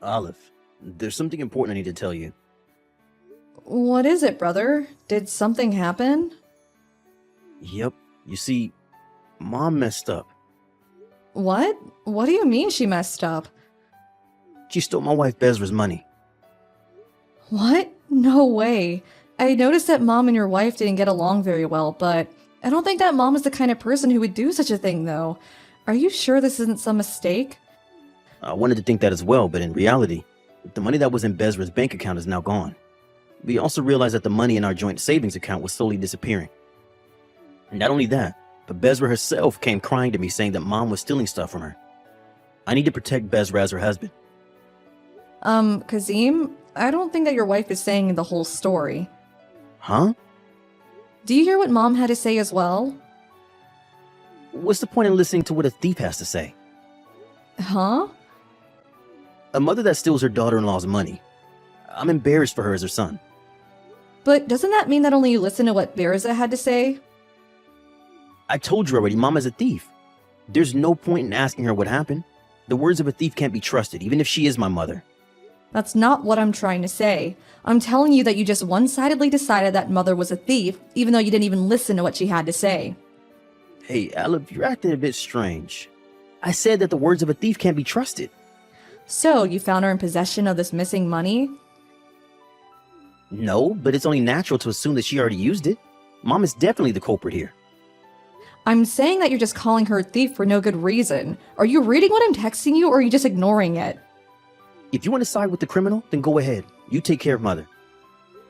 Olive, there's something important I need to tell you. What is it, brother? Did something happen? Yep, you see, Mom messed up. What? What do you mean she messed up? She stole my wife Bezra's money. What? No way. I noticed that Mom and your wife didn't get along very well, but I don't think that Mom is the kind of person who would do such a thing, though. Are you sure this isn't some mistake? I wanted to think that as well, but in reality, the money that was in Bezra's bank account is now gone. We also realized that the money in our joint savings account was slowly disappearing. And not only that, but Bezra herself came crying to me saying that Mom was stealing stuff from her. I need to protect Bezra as her husband. Kazim, I don't think that your wife is saying the whole story. Huh? Do you hear what Mom had to say as well? What's the point in listening to what a thief has to say? Huh? A mother that steals her daughter-in-law's money. I'm embarrassed for her as her son. But doesn't that mean that only you listen to what Berza had to say? I told you already, Mama's a thief. There's no point in asking her what happened. The words of a thief can't be trusted, even if she is my mother. That's not what I'm trying to say. I'm telling you that you just one-sidedly decided that Mother was a thief, even though you didn't even listen to what she had to say. Hey, Olive, you're acting a bit strange. I said that the words of a thief can't be trusted. So, you found her in possession of this missing money? No, but it's only natural to assume that she already used it. Mom is definitely the culprit here. I'm saying that you're just calling her a thief for no good reason. Are you reading what I'm texting you, or are you just ignoring it? If you want to side with the criminal, then go ahead. You take care of Mother.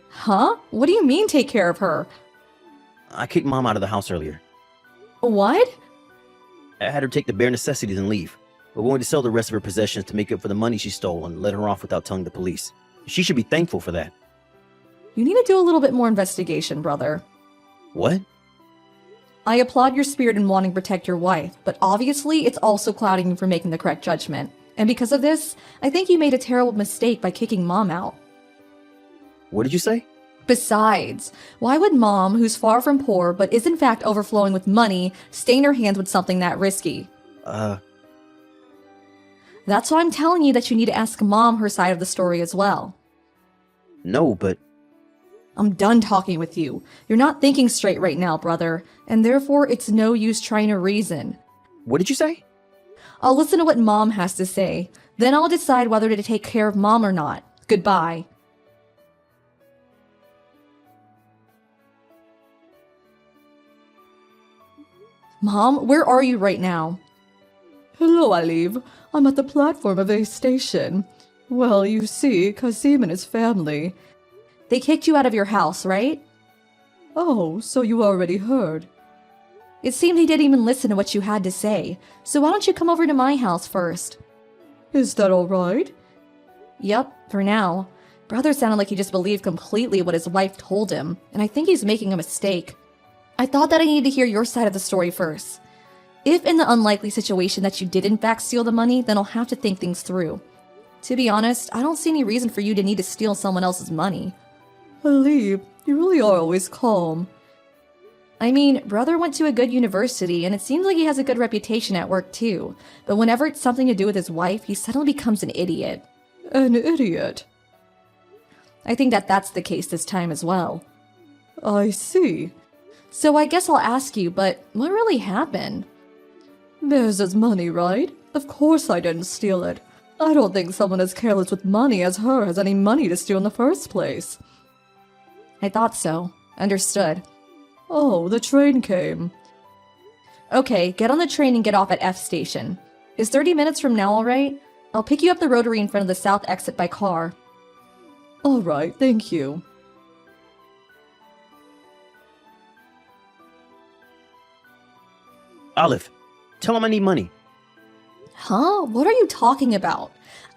Huh? What do you mean take care of her? I kicked Mom out of the house earlier. What? I had her take the bare necessities and leave. We're going to sell the rest of her possessions to make up for the money she stole and let her off without telling the police. She should be thankful for that. You need to do a little bit more investigation, brother. What? I applaud your spirit in wanting to protect your wife, but obviously it's also clouding you from making the correct judgment. And because of this, I think you made a terrible mistake by kicking Mom out. What did you say? Besides, why would Mom, who's far from poor but is in fact overflowing with money, stain her hands with something that risky? That's why I'm telling you that you need to ask Mom her side of the story as well. No, but... I'm done talking with you. You're not thinking straight right now, brother, and therefore it's no use trying to reason. What did you say? I'll listen to what Mom has to say. Then I'll decide whether to take care of Mom or not. Goodbye. Mom, where are you right now? Hello, Aliv. I'm at the platform of a station. Well, you see, Kazim and his family. They kicked you out of your house, right? Oh, so you already heard. It seemed he didn't even listen to what you had to say, so why don't you come over to my house first? Is that all right? Yep, for now. Brother sounded like he just believed completely what his wife told him, and I think he's making a mistake. I thought that I needed to hear your side of the story first. If in the unlikely situation that you did in fact steal the money, then I'll have to think things through. To be honest, I don't see any reason for you to need to steal someone else's money. Alib, you really are always calm. I mean, brother went to a good university, and it seems like he has a good reputation at work too. But whenever it's something to do with his wife, he suddenly becomes an idiot. An idiot? I think that that's the case this time as well. I see. So I guess I'll ask you, but what really happened? There's his money, right? Of course I didn't steal it. I don't think someone as careless with money as her has any money to steal in the first place. I thought so. Understood. Oh, the train came. Okay, get on the train and get off at F station. Is 30 minutes from now alright? I'll pick you up the rotary in front of the south exit by car. Alright, thank you. Olive, tell him I need money. Huh? What are you talking about?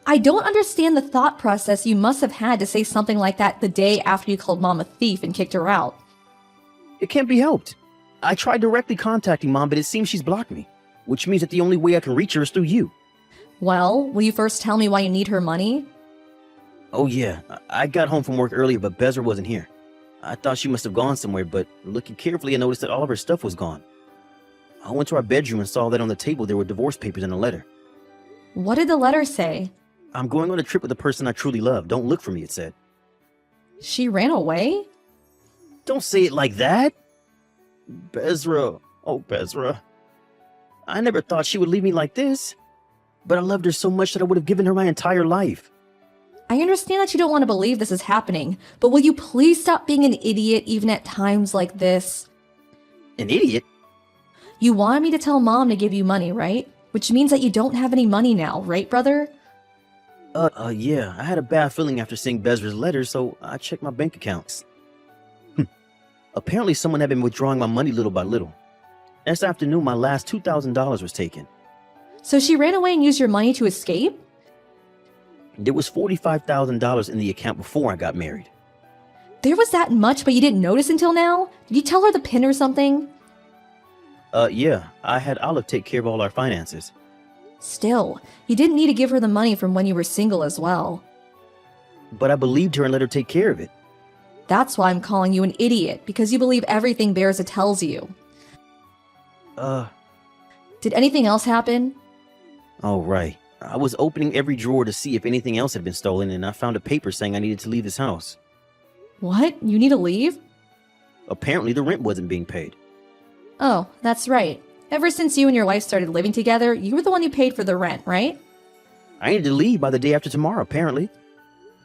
I don't understand the thought process you must have had to say something like that the day after you called Mom a thief and kicked her out. It can't be helped. I tried directly contacting Mom, but it seems she's blocked me, which means that the only way I can reach her is through you. Well, will you first tell me why you need her money? Oh yeah, I got home from work earlier, but Bezra wasn't here. I thought she must have gone somewhere, but looking carefully I noticed that all of her stuff was gone. I went to our bedroom and saw that on the table there were divorce papers and a letter. What did the letter say? I'm going on a trip with a person I truly love. Don't look for me, it said. She ran away? Don't say it like that. Bezra. Oh, Bezra. I never thought she would leave me like this. But I loved her so much that I would have given her my entire life. I understand that you don't want to believe this is happening, but will you please stop being an idiot even at times like this? An idiot? You wanted me to tell Mom to give you money, right? Which means that you don't have any money now, right, brother? Yeah. I had a bad feeling after seeing Bezra's letter, so I checked my bank accounts. Apparently someone had been withdrawing my money little by little. This afternoon, my last $2,000 was taken. So she ran away and used your money to escape? There was $45,000 in the account before I got married. There was that much, but you didn't notice until now? Did you tell her the pin or something? Yeah. I had Olive take care of all our finances. Still, you didn't need to give her the money from when you were single as well. But I believed her and let her take care of it. That's why I'm calling you an idiot, because you believe everything Berza tells you. Did anything else happen? Oh, right. I was opening every drawer to see if anything else had been stolen, and I found a paper saying I needed to leave this house. What? You need to leave? Apparently, the rent wasn't being paid. Oh, that's right. Ever since you and your wife started living together, you were the one who paid for the rent, right? I needed to leave by the day after tomorrow, apparently.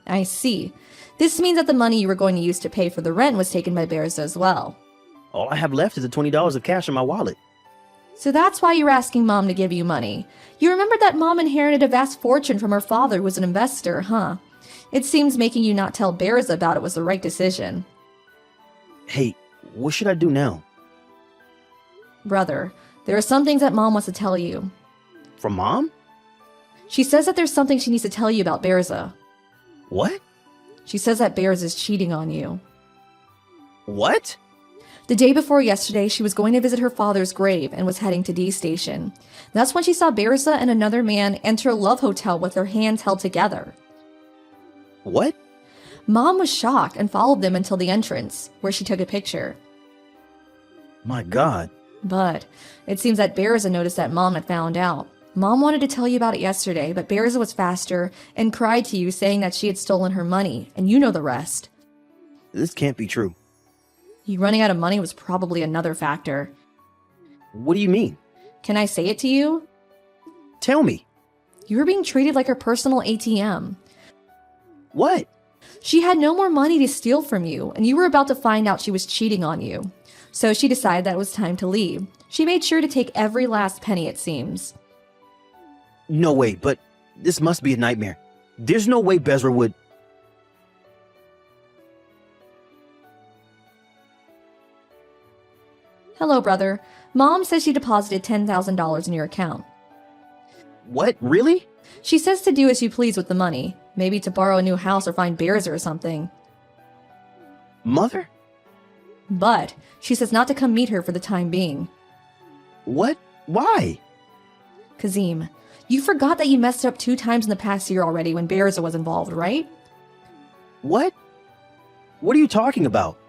I see. This means that the money you were going to use to pay for the rent was taken by Berza as well. All I have left is the $20 of cash in my wallet. So that's why you're asking Mom to give you money. You remember that Mom inherited a vast fortune from her father who was an investor, huh? It seems making you not tell Berza about it was the right decision. Hey, what should I do now? Brother, there are some things that Mom wants to tell you. From Mom? She says that there's something she needs to tell you about Berza. What? She says that Berza's cheating on you. What? The day before yesterday, she was going to visit her father's grave and was heading to D Station. That's when she saw Berza and another man enter a love hotel with their hands held together. What? Mom was shocked and followed them until the entrance, where she took a picture. My God. But it seems that Berza noticed that Mom had found out. Mom wanted to tell you about it yesterday, but Berza was faster and cried to you saying that she had stolen her money, and you know the rest. This can't be true. You running out of money was probably another factor. What do you mean? Can I say it to you? Tell me. You were being treated like her personal ATM. What? She had no more money to steal from you, and you were about to find out she was cheating on you. So she decided that it was time to leave. She made sure to take every last penny, it seems. No way, but this must be a nightmare. There's no way Bezra would... Hello, brother. Mom says she deposited $10,000 in your account. What? Really? She says to do as you please with the money. Maybe to borrow a new house or find Berza or something. Mother? But she says not to come meet her for the time being. What? Why? Kazim, you forgot that you messed up 2 times in the past year already when Berza was involved, right? What? What are you talking about?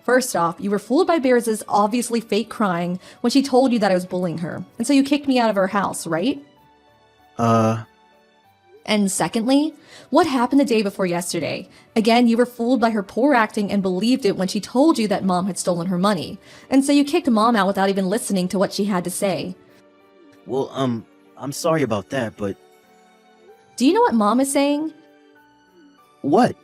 First off, you were fooled by Berza's obviously fake crying when she told you that I was bullying her, and so you kicked me out of her house, right? And secondly, what happened the day before yesterday? Again, you were fooled by her poor acting and believed it when she told you that Mom had stolen her money, and so you kicked Mom out without even listening to what she had to say. Well, I'm sorry about that, but... Do you know what Mom is saying? What?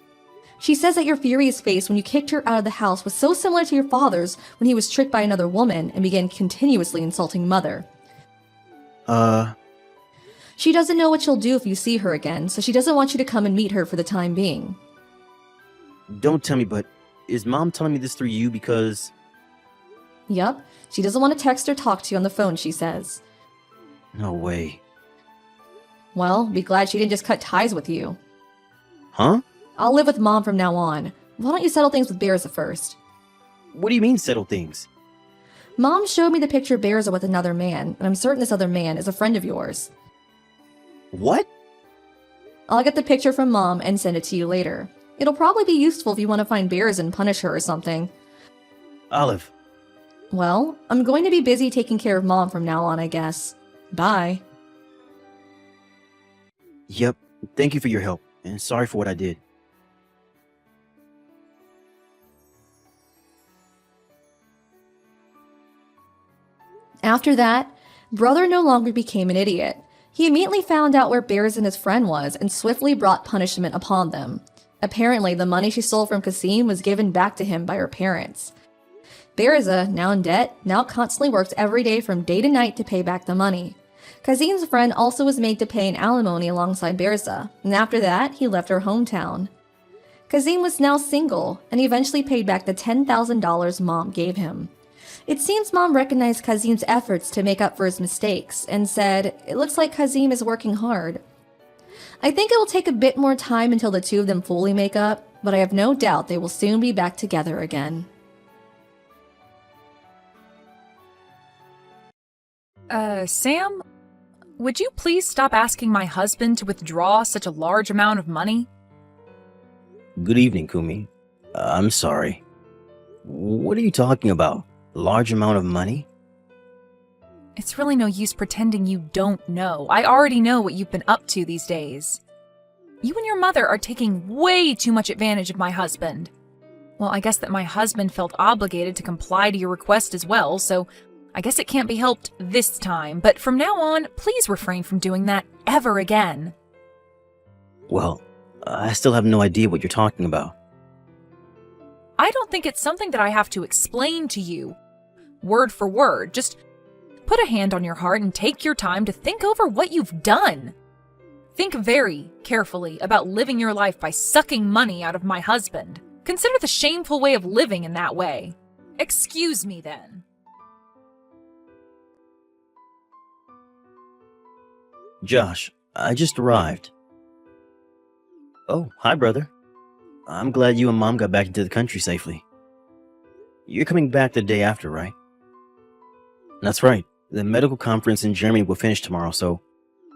She says that your furious face when you kicked her out of the house was so similar to your father's when he was tricked by another woman and began continuously insulting Mother. She doesn't know what she'll do if you see her again, so she doesn't want you to come and meet her for the time being. Don't tell me, but is Mom telling me this through you because... Yup, she doesn't want to text or talk to you on the phone, she says. No way. Well, be glad she didn't just cut ties with you. Huh? I'll live with Mom from now on. Why don't you settle things with Berza first? What do you mean settle things? Mom showed me the picture of Berza with another man, and I'm certain this other man is a friend of yours. What? I'll get the picture from Mom and send it to you later. It'll probably be useful if you want to find Berza and punish her or something. Olive. Well, I'm going to be busy taking care of Mom from now on, I guess. Bye. Yep, Thank you for your help, and sorry for what I did. After that, Brother no longer became an idiot. He immediately found out where Bears and his friend was and swiftly brought punishment upon them. Apparently, the money she stole from Kasim was given back to him by her parents. Berza, now in debt, now constantly worked every day from day to night to pay back the money. Kazim's friend also was made to pay an alimony alongside Berza, and after that, he left her hometown. Kazim was now single, and he eventually paid back the $10,000 Mom gave him. It seems Mom recognized Kazim's efforts to make up for his mistakes and said, "It looks like Kazim is working hard." I think it will take a bit more time until the two of them fully make up, but I have no doubt they will soon be back together again. Sam? Would you please stop asking my husband to withdraw such a large amount of money? Good evening, Kumi. I'm sorry. What are you talking about? Large amount of money? It's really no use pretending you don't know. I already know what you've been up to these days. You and your mother are taking way too much advantage of my husband. Well, I guess that my husband felt obligated to comply to your request as well, so I guess it can't be helped this time, but from now on, please refrain from doing that ever again. Well, I still have no idea what you're talking about. I don't think it's something that I have to explain to you, word for word. Just put a hand on your heart and take your time to think over what you've done. Think very carefully about living your life by sucking money out of my husband. Consider the shameful way of living in that way. Excuse me then. Josh, I just arrived. Oh, hi, brother. I'm glad you and Mom got back into the country safely. You're coming back the day after, right? That's right. The medical conference in Germany will finish tomorrow, so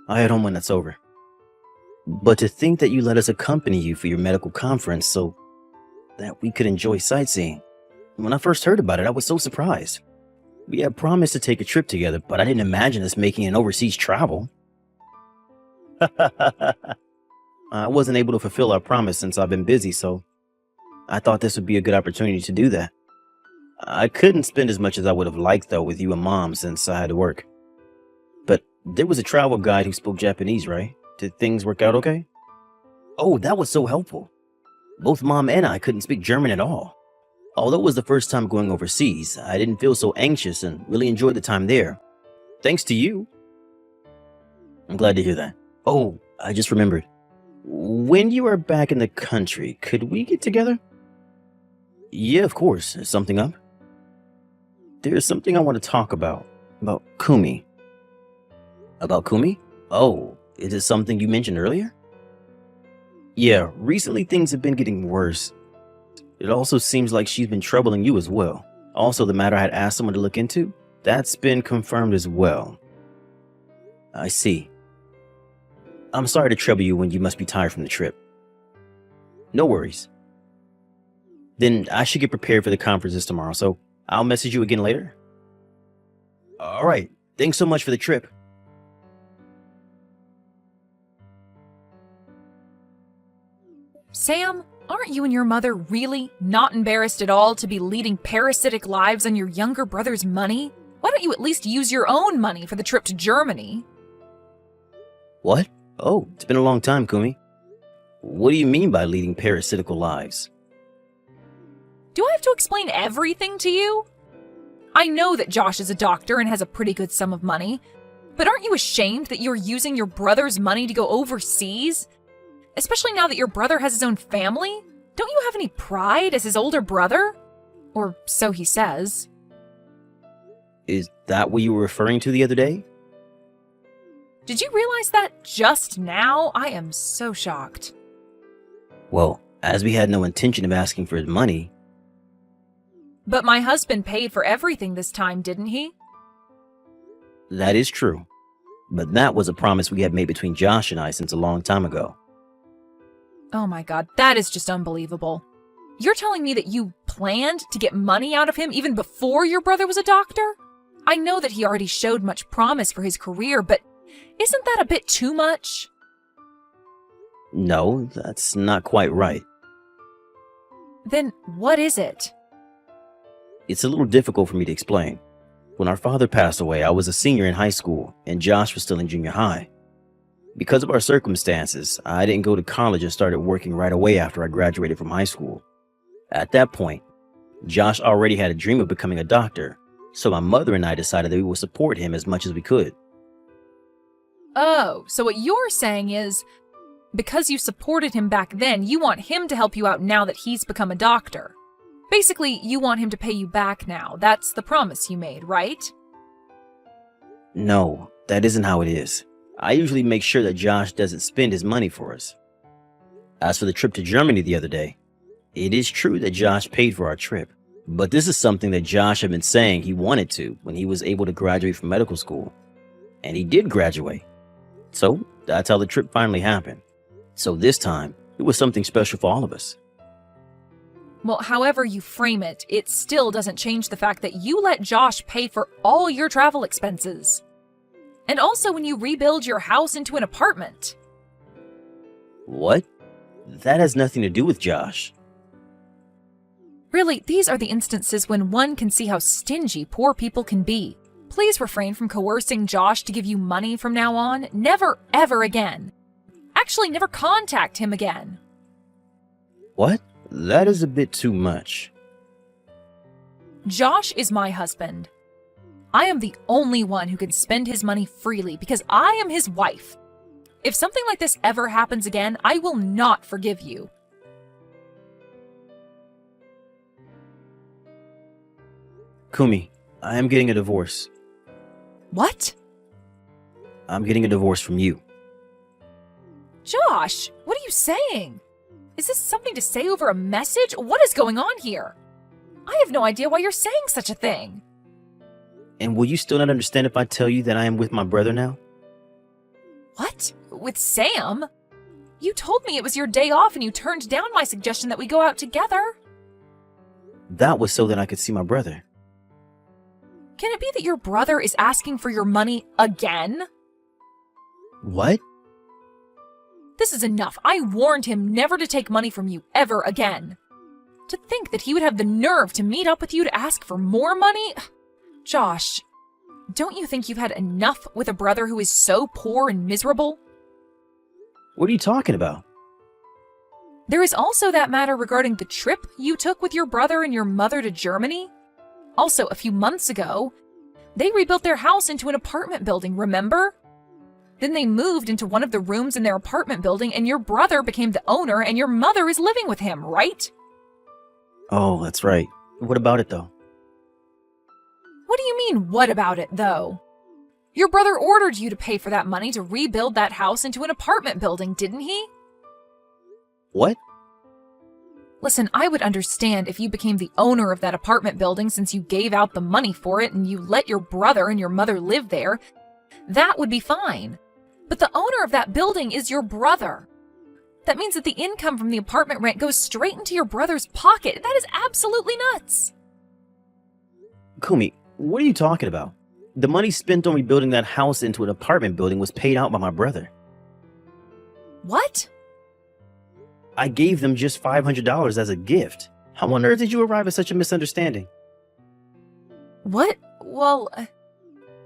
I'll head home when that's over. But to think that you let us accompany you for your medical conference so that we could enjoy sightseeing. When I first heard about it, I was so surprised. We had promised to take a trip together, but I didn't imagine us making an overseas travel. I wasn't able to fulfill our promise since I've been busy, so I thought this would be a good opportunity to do that. I couldn't spend as much as I would have liked, though, with you and Mom since I had to work. But there was a travel guide who spoke Japanese, right? Did things work out okay? Oh, that was so helpful. Both Mom and I couldn't speak German at all. Although it was the first time going overseas, I didn't feel so anxious and really enjoyed the time there. Thanks to you. I'm glad to hear that. Oh, I just remembered. When you are back in the country, could we get together? Yeah, of course. Is something up? There's something I want to talk about. About Kumi. About Kumi? Oh, is it something you mentioned earlier? Yeah, recently things have been getting worse. It also seems like she's been troubling you as well. Also, the matter I had asked someone to look into, that's been confirmed as well. I see. I'm sorry to trouble you when you must be tired from the trip. No worries. Then I should get prepared for the conferences tomorrow, so I'll message you again later. All right. Thanks so much for the trip. Sam, aren't you and your mother really not embarrassed at all to be leading parasitic lives on your younger brother's money? Why don't you at least use your own money for the trip to Germany? What? Oh, it's been a long time, Kumi. What do you mean by leading parasitical lives? Do I have to explain everything to you? I know that Josh is a doctor and has a pretty good sum of money, but aren't you ashamed that you're using your brother's money to go overseas? Especially now that your brother has his own family? Don't you have any pride as his older brother? Or so he says. Is that what you were referring to the other day? Did you realize that just now? I am so shocked. Well, as we had no intention of asking for his money. But my husband paid for everything this time, didn't he? That is true. But that was a promise we had made between Josh and I since a long time ago. Oh my god, that is just unbelievable. You're telling me that you planned to get money out of him even before your brother was a doctor? I know that he already showed much promise for his career, but isn't that a bit too much? No, that's not quite right. Then what is it? It's a little difficult for me to explain. When our father passed away, I was a senior in high school, and Josh was still in junior high. Because of our circumstances, I didn't go to college and started working right away after I graduated from high school. At that point, Josh already had a dream of becoming a doctor, so my mother and I decided that we would support him as much as we could. Oh, so what you're saying is, because you supported him back then, you want him to help you out now that he's become a doctor. Basically, you want him to pay you back now. That's the promise you made, right? No, that isn't how it is. I usually make sure that Josh doesn't spend his money for us. As for the trip to Germany the other day, it is true that Josh paid for our trip, but this is something that Josh had been saying he wanted to when he was able to graduate from medical school. And he did graduate. So that's how the trip finally happened. So this time, it was something special for all of us. Well, however you frame it, it still doesn't change the fact that you let Josh pay for all your travel expenses. And also when you rebuild your house into an apartment. What? That has nothing to do with Josh. Really, these are the instances when one can see how stingy poor people can be. Please refrain from coercing Josh to give you money from now on. Never, ever again. Actually, never contact him again. What? That is a bit too much. Josh is my husband. I am the only one who can spend his money freely because I am his wife. If something like this ever happens again, I will not forgive you. Kumi, I am getting a divorce. What? I'm getting a divorce from you. Josh, what are you saying? Is this something to say over a message? What is going on here? I have no idea why you're saying such a thing. And will you still not understand if I tell you that I am with my brother now? What? With Sam? You told me it was your day off and you turned down my suggestion that we go out together. That was so that I could see my brother. Can it be that your brother is asking for your money again? What? This is enough. I warned him never to take money from you ever again. To think that he would have the nerve to meet up with you to ask for more money? Josh, don't you think you've had enough with a brother who is so poor and miserable? What are you talking about? There is also that matter regarding the trip you took with your brother and your mother to Germany. Also, a few months ago, they rebuilt their house into an apartment building, remember? Then they moved into one of the rooms in their apartment building and your brother became the owner and your mother is living with him, right? Oh, that's right. What about it, though? What do you mean, what about it, though? Your brother ordered you to pay for that money to rebuild that house into an apartment building, didn't he? What? Listen, I would understand if you became the owner of that apartment building since you gave out the money for it and you let your brother and your mother live there. That would be fine. But the owner of that building is your brother. That means that the income from the apartment rent goes straight into your brother's pocket. That is absolutely nuts. Kumi, what are you talking about? The money spent on rebuilding that house into an apartment building was paid out by my brother. What? I gave them just $500 as a gift. How on earth did you arrive at such a misunderstanding? What? Well,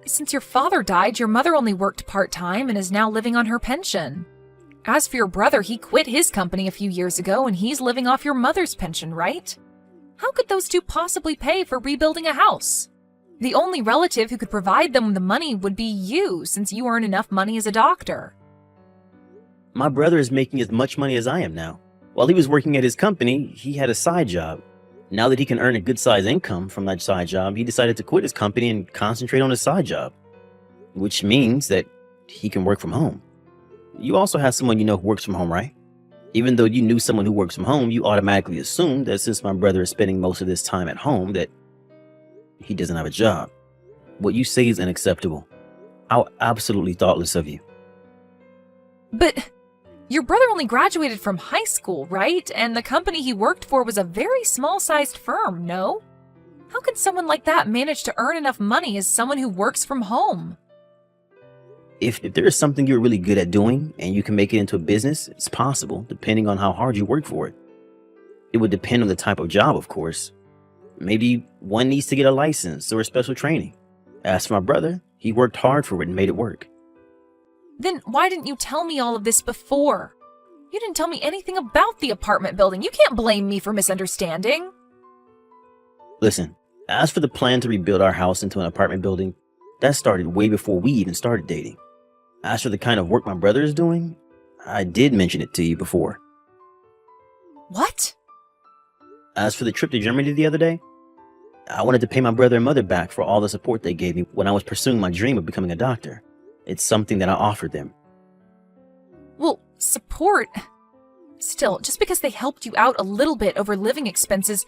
since your father died, your mother only worked part-time and is now living on her pension. As for your brother, he quit his company a few years ago and he's living off your mother's pension, right? How could those two possibly pay for rebuilding a house? The only relative who could provide them the money would be you, since you earn enough money as a doctor. My brother is making as much money as I am now. While he was working at his company, he had a side job. Now that he can earn a good-sized income from that side job, he decided to quit his company and concentrate on his side job. Which means that he can work from home. You also have someone you know who works from home, right? Even though you knew someone who works from home, you automatically assumed that since my brother is spending most of his time at home, that he doesn't have a job. What you say is unacceptable. How absolutely thoughtless of you. But your brother only graduated from high school, right? And the company he worked for was a very small-sized firm, no? How could someone like that manage to earn enough money as someone who works from home? If there is something you're really good at doing and you can make it into a business, it's possible, depending on how hard you work for it. It would depend on the type of job, of course. Maybe one needs to get a license or a special training. As for my brother, he worked hard for it and made it work. Then why didn't you tell me all of this before? You didn't tell me anything about the apartment building. You can't blame me for misunderstanding. Listen, as for the plan to rebuild our house into an apartment building, that started way before we even started dating. As for the kind of work my brother is doing, I did mention it to you before. What? As for the trip to Germany the other day, I wanted to pay my brother and mother back for all the support they gave me when I was pursuing my dream of becoming a doctor. It's something that I offered them. Well, support. Still, just because they helped you out a little bit over living expenses,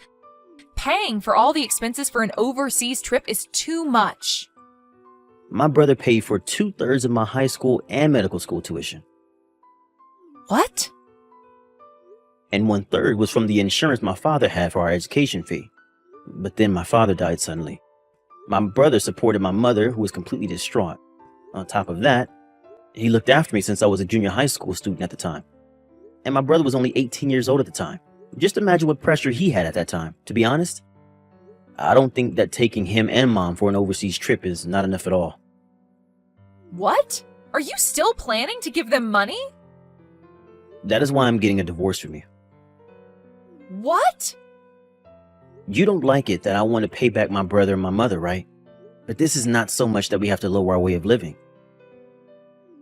paying for all the expenses for an overseas trip is too much. My brother paid for 2/3 of my high school and medical school tuition, What? and 1/3 was from the insurance my father had for our education fee. But then my father died suddenly. My brother supported my mother, who was completely distraught. On top of that, he looked after me since I was a junior high school student at the time. And my brother was only 18 years old at the time. Just imagine what pressure he had at that time. To be honest, I don't think that taking him and mom for an overseas trip is not enough at all. What? Are you still planning to give them money? That is why I'm getting a divorce from you. What? You don't like it that I want to pay back my brother and my mother, right? But this is not so much that we have to lower our way of living.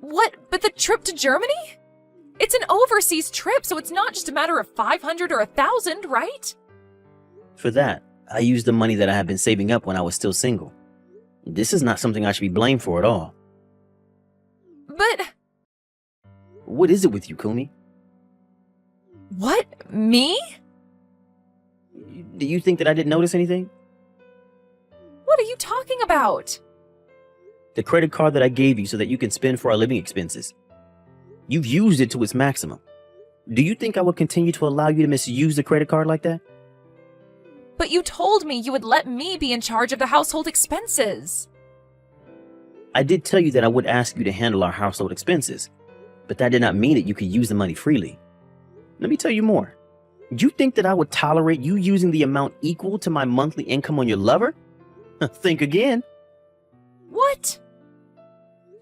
What? But the trip to Germany? It's an overseas trip, so it's not just a matter of 500 or 1,000, right? For that, I used the money that I had been saving up when I was still single. This is not something I should be blamed for at all. But What is it with you, Kumi? what? Me? Do you think that I didn't notice anything? What are you talking about? The credit card that I gave you so that you can spend for our living expenses. You've used it to its maximum. Do you think I would continue to allow you to misuse the credit card like that? But you told me you would let me be in charge of the household expenses. I did tell you that I would ask you to handle our household expenses, but that did not mean that you could use the money freely. Let me tell you more. You think that I would tolerate you using the amount equal to my monthly income on your lover? Think again. What?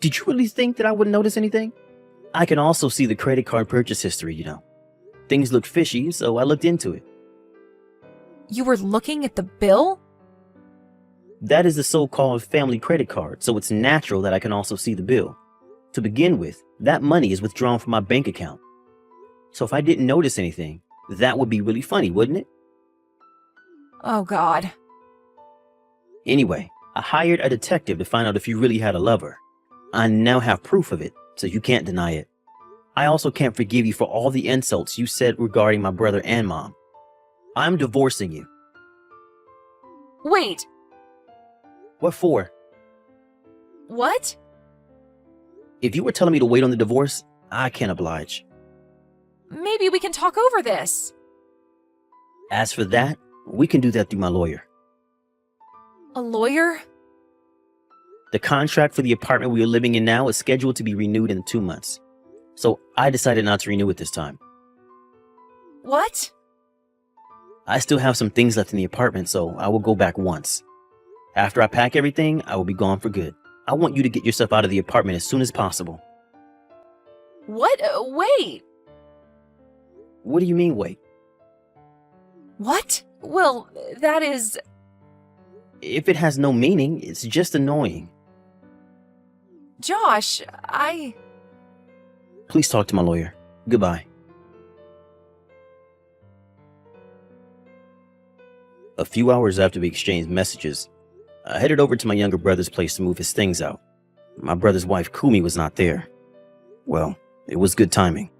Did you really think that I wouldn't notice anything? I can also see the credit card purchase history, you know. Things looked fishy, so I looked into it. You were looking at the bill? That is the so-called family credit card, so it's natural that I can also see the bill. To begin with, that money is withdrawn from my bank account. So if I didn't notice anything, that would be really funny, wouldn't it? Oh, God. Anyway, I hired a detective to find out if you really had a lover. I now have proof of it, so you can't deny it. I also can't forgive you for all the insults you said regarding my brother and mom. I'm divorcing you. Wait, What for? what? If you were telling me to wait on the divorce, I can't oblige. Maybe we can talk over this. As for that, we can do that through my lawyer. A lawyer? The contract for the apartment we are living in now is scheduled to be renewed in 2 months. So I decided not to renew it this time. What? I still have some things left in the apartment, so I will go back once. After I pack everything, I will be gone for good. I want you to get yourself out of the apartment as soon as possible. What? Wait. What do you mean, wait? What? Well, that is... If it has no meaning, it's just annoying. Josh, Please talk to my lawyer. Goodbye. A few hours after we exchanged messages, I headed over to my younger brother's place to move his things out. My brother's wife, Kumi, was not there. Well, it was good timing.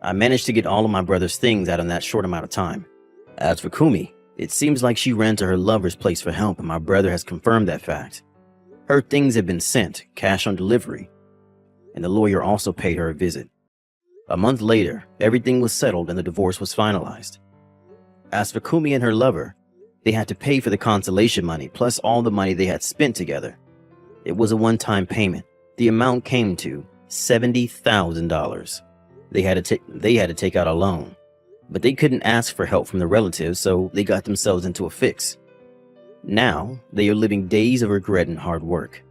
I managed to get all of my brother's things out in that short amount of time. As for Kumi, it seems like she ran to her lover's place for help, and my brother has confirmed that fact. Her things have been sent, cash on delivery, and the lawyer also paid her a visit. A month later, everything was settled and the divorce was finalized. As for Kumi and her lover, they had to pay for the consolation money plus all the money they had spent together. It was a one-time payment, The amount came to $70,000. They had to take out a loan, but they couldn't ask for help from the relatives, so they got themselves into a fix. Now, they are living days of regret and hard work.